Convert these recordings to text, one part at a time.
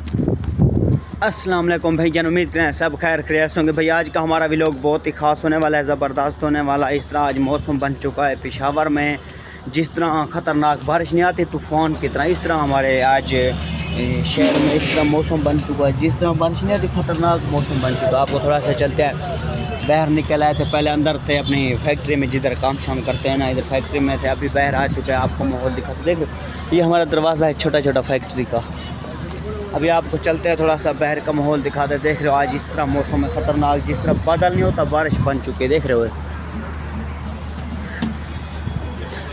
अस्सलाम वालेकुम भाई जान, उम्मीद करें सब खैर खैरियत होंगे। भाई आज का हमारा व्लॉग बहुत ही ख़ास होने वाला है, ज़बरदस्त होने वाला है। इस तरह आज मौसम बन चुका है पेशावर में, जिस तरह ख़तरनाक बारिश नहीं आती तूफ़ान की तरह, इस तरह हमारे आज शहर में इस तरह मौसम बन चुका है। जिस तरह बारिश नहीं आती ख़तरनाक मौसम बन चुका है। आपको थोड़ा सा चलते हैं, बाहर निकल आए थे, पहले अंदर थे अपनी फैक्ट्री में जिधर काम शाम करते हैं ना, इधर फैक्ट्री में थे, अभी बाहर आ चुके हैं। आपको माहौल दिखाते देख लो, ये हमारा दरवाज़ा है छोटा छोटा फैक्ट्री का। अभी आपको चलते हैं, थोड़ा सा बाहर का माहौल दिखाते। देख रहे हो आज इस तरह मौसम है ख़तरनाक, जिस तरह बादल नहीं होता बारिश बन चुकी है, देख रहे हो।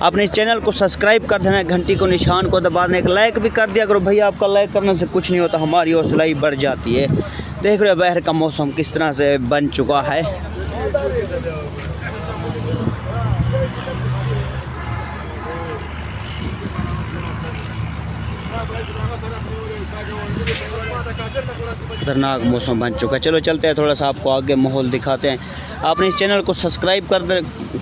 आपने इस चैनल को सब्सक्राइब कर देना है, घंटी को निशान को दबा देना, एक लाइक भी कर दिया करो भाई। आपका लाइक करने से कुछ नहीं होता, हमारी हौसला ही बढ़ जाती है। देख रहे हो बाहर का मौसम किस तरह से बन चुका है। खतरनाक मौसम बन चुका है। चलो चलते हैं, थोड़ा सा आपको आगे माहौल दिखाते हैं। आपने इस चैनल को सब्सक्राइब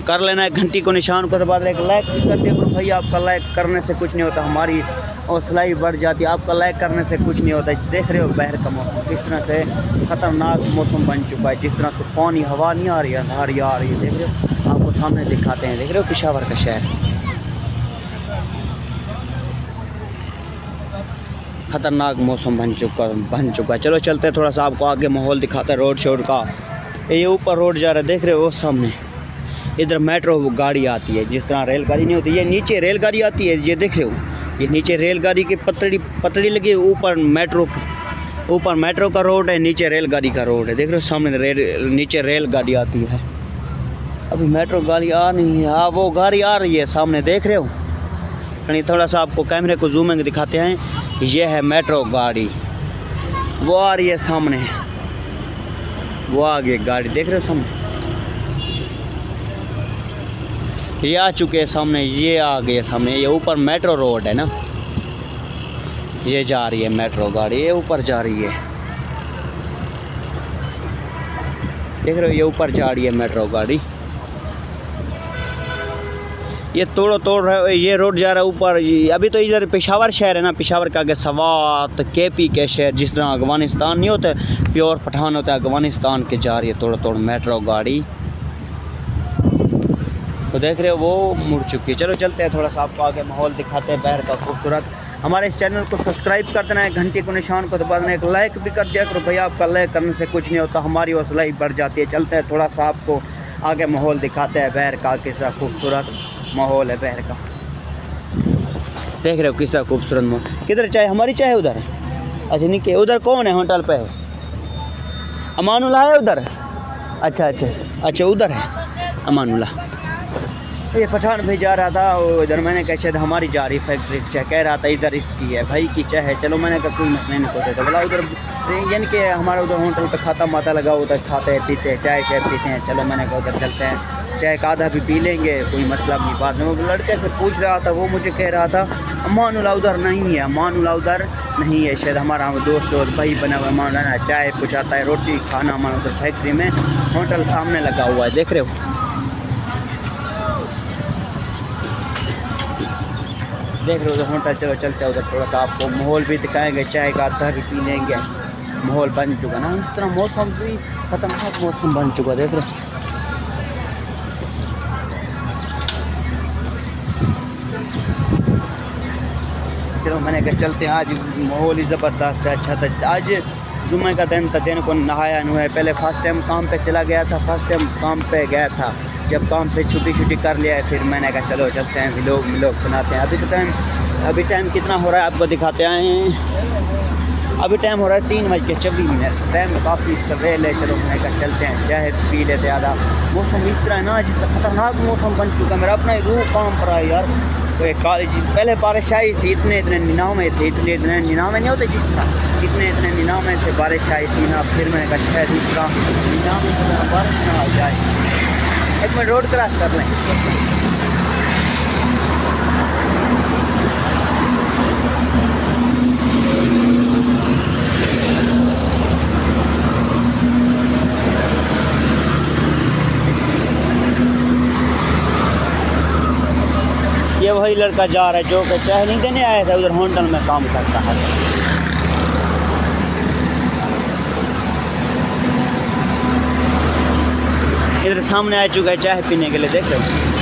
कर लेना है, घंटी को निशान को दबा देना, एक लाइक भी कर दिया करो भाई। आपका लाइक करने से कुछ नहीं होता, हमारी हौसला ही बढ़ जाती है। आपका लाइक करने से कुछ नहीं होता। देख रहे हो बाहर का मौसम किस तरह से ख़तरनाक मौसम बन चुका है, जिस तरह तूफ़ानी हवा नहीं आ रही है, अंधारी आ रही है। देख रहे हो, आपको सामने दिखाते हैं। देख रहे हो पेशावर का शहर ख़तरनाक मौसम बन चुका है। चलो चलते हैं, थोड़ा सा आपको आगे माहौल दिखाता है रोड शोड का। ये ऊपर रोड जा रहा है, देख रहे हो वो सामने, इधर मेट्रो गाड़ी आती है, जिस तरह रेलगाड़ी नहीं होती, ये नीचे रेलगाड़ी आती है। ये देख रहे हो, ये नीचे रेलगाड़ी की पटरी लगी है, ऊपर मेट्रो का रोड है, नीचे रेलगाड़ी का रोड है। देख रहे हो सामने नीचे रेलगाड़ी आती है। अभी मेट्रो गाड़ी आ नहीं है, हाँ वो गाड़ी आ रही है सामने, देख रहे हो। थोड़ा सा आपको कैमरे को जूमिंग दिखाते हैं। ये है मेट्रो गाड़ी, वो आ रही है सामने, वो आगे गाड़ी देख रहे हो सामने, ये आ चुके हैं सामने, ये आ गए सामने। ये ऊपर मेट्रो रोड है ना, ये जा रही है मेट्रो गाड़ी, ये ऊपर जा रही है, देख रहे हो, ये ऊपर जा रही है मेट्रो गाड़ी। ये तोड़ रहा है, ये रोड जा रहा है ऊपर। अभी तो इधर पेशावर शहर है ना, पेशावर के आगे सवात केपी के शहर, जिस तरह अफगानिस्तान नहीं होते, प्योर पठान होता है, अफगानिस्तान के जा रही है तोड़ मेट्रो गाड़ी। तो देख रहे हो वो मुड़ चुकी है। चलो चलते हैं, थोड़ा सा आपको आगे माहौल दिखाते हैं बाहर का खूबसूरत। हमारे इस चैनल को सब्सक्राइब कर देना है, घंटी को निशान को दबा देना, एक लाइक भी कर दिया करो भाई। आपका लाइक करने से कुछ नहीं होता, हमारी हौसला ही बढ़ जाती है। चलते हैं, थोड़ा सा आपको आगे माहौल दिखाते हैं बाहर का, किस तरह खूबसूरत माहौल है बाहर का। देख रहे हो किस तरह खूबसूरत माहौल। किधर चाय, हमारी चाय उधर है। अच्छा नीचे उधर कौन है, होटल पे है अमानुल्लाह है उधर। अच्छा उधर है अमानुल्लाह। ये पठान भी जा रहा था उधर, मैंने कहा शायद हमारी जा रही फैक्ट्री चाय, कह रहा था इधर इसकी है भाई की चाय है। चलो मैंने कहा कोई मसला नहीं सोचा था, बोला उधर यानी कि हमारा उधर होटल पे खाता माता लगा, उधर खाते हैं पीते हैं, चाय पीते हैं। चलो मैंने कहा उधर चलते हैं, चाय का आधा भी पी लेंगे, कोई मसला नहीं। बाद में वो लड़के से पूछ रहा था, वो मुझे कह रहा था अमानुल्लाह उधर नहीं है, अमानुल्लाह उधर नहीं है, शायद हमारा दोस्त और भाई बना हुआ अमानुल्लाह चाय पहुँचाता है, रोटी खाना हमारा उधर फैक्ट्री में होटल सामने लगा हुआ है। देख रहे हो, देख रहे हो होटल। चलो चलते हैं उधर, थोड़ा सा आपको माहौल भी दिखाएंगे, चाय का आधा भी पी लेंगे। माहौल बन चुका ना इस तरह, मौसम भी खतरनाक मौसम बन चुका, देख रहे हो। चलो मैंने कहा चलते हैं, आज माहौल ही ज़बरदस्त है, अच्छा था। आज जुम्मे का दिन था, दिन को नहाया नुहाया, पहले फर्स्ट टाइम काम पे चला गया था, फर्स्ट टाइम काम पे गया था। जब काम पे छुट्टी कर लिया है, फिर मैंने कहा चलो चलते हैं, व्लॉग बनाते हैं। अभी टाइम कितना हो रहा है आपको दिखाते हैं। अभी टाइम हो रहा है 3:24, टाइम काफ़ी सवेल है। चलो मैंने कहा चलते हैं, चाय पी लेते आधा। मौसम इस तरह है ना, जिस खतरनाक मौसम बन चुका है, मेरा अपना ही रूह काम पर है यार। तो कॉलेज पहले बारिश आई थी, इतने निनामे थे, इतने निनामे नहीं होते जिस तरह, इतने निनामे से बारिश आई थी ना। फिर मैंने कहा शायद इस तरह निनामे से बारिश ना आ जाए। एक मिनट रोड क्रॉस कर लें। ये वही लड़का जा रहा है जो कि चाय नहीं देने आया था, उधर होटल में काम करता है। इधर सामने आ चुका है चाय पीने के लिए, देख रहे हो।